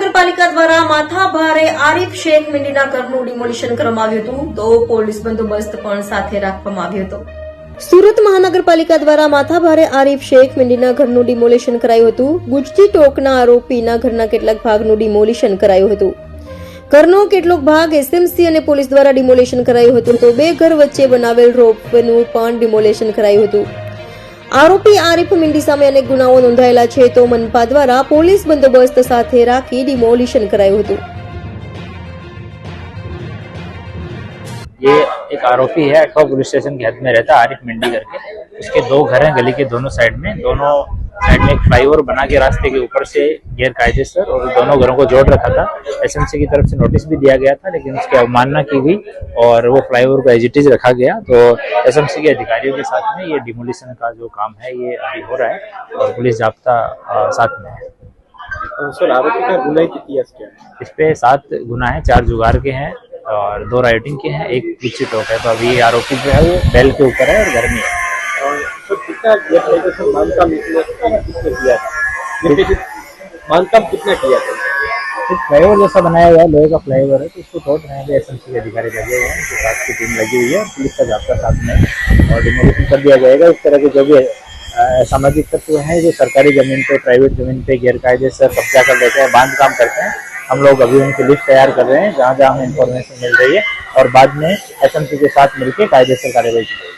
મહાનગરપાલિકા દ્વારા માથાભારે આરીફ શેખ મિંડીના ઘરનું ડિમોલિશન કરવામાં આવ્યું હતું, તો પોલીસ બંદોબસ્ત પણ સાથે રાખવામાં આવ્યો હતો. સુરત મહાનગરપાલિકા દ્વારા માથાભારે આરીફ શેખ મિંડીના ઘરનું ડિમોલિશન કરાયું હતું. ગુજતી ટોકના આરોપીના ઘરના કેટલાક ભાગનું ડિમોલિશન કરાયું હતું. ઘરનો કેટલોક ભાગ એસએમસી અને પોલીસ દ્વારા ડિમોલિશન કરાયું હતું, તો બે ઘર વચ્ચે બનાવેલ રોપવેનું પણ ડિમોલિશન કરાયું હતું. આરોપી આરીફ મિંડી સામે અનેક ગુનાઓ નોંધાયેલા છે, તો મનપા દ્વારા પોલીસ બંદોબસ્ત સાથે રાખી ડિમોલિશન કરાયું હતું. ये एक आरोपी है, अठवा पुलिस स्टेशन की हद में रहता है, आरिफ मिंडी करके। उसके दो घर हैं गली के दोनों साइड में एक फ्लाईओवर बना के रास्ते के ऊपर से गैर कायदेसर और दोनों घरों को जोड़ रखा था। एसएमसी की तरफ से नोटिस भी दिया गया था, लेकिन उसकी अवमानना की गई और वो फ्लाईओवर को एज इट इज रखा गया। तो एसएमसी के अधिकारियों के साथ में ये डिमोलिशन का जो काम है ये अभी हो रहा है और पुलिस जाब्ता साथ में है। सर, आरोपी का गुनाह कितनी है? इस पे 7 गुना है, 4 जुगार के हैं और 2 राइटिंग के हैं, 1 गुच्छी टोक है। तो अभी ये आरोपी जो है वो बेल के ऊपर है और घर में है। तो कितना बांधकाम कितना किया था? बांधकाम कितना किया था? एक फ्लाईओवर जैसा बनाया हुआ है, लोहे का फ्लाईओवर है, तो उसको तोड़ रहे हैं। एसएमसी के अधिकारी लगे हुए हैं, उनके साथ की टीम लगी हुई है, पुलिस का जाब्ता साथ में और डिमोलिशन कर दिया जाएगा। इस तरह के जो भी सामाजिक तत्व हैं जो सरकारी जमीन पे, प्राइवेट जमीन पे गैरकायदेसर कब्जा कर लेते हैं, बांध काम करते हैं, हम लोग अभी उनकी लिस्ट तैयार कर रहे हैं जहाँ जहाँ हमें इन्फॉर्मेशन मिल रही है और बाद में एसएमसी के साथ मिलकर कायदेसर कार्रवाई की जाएगी।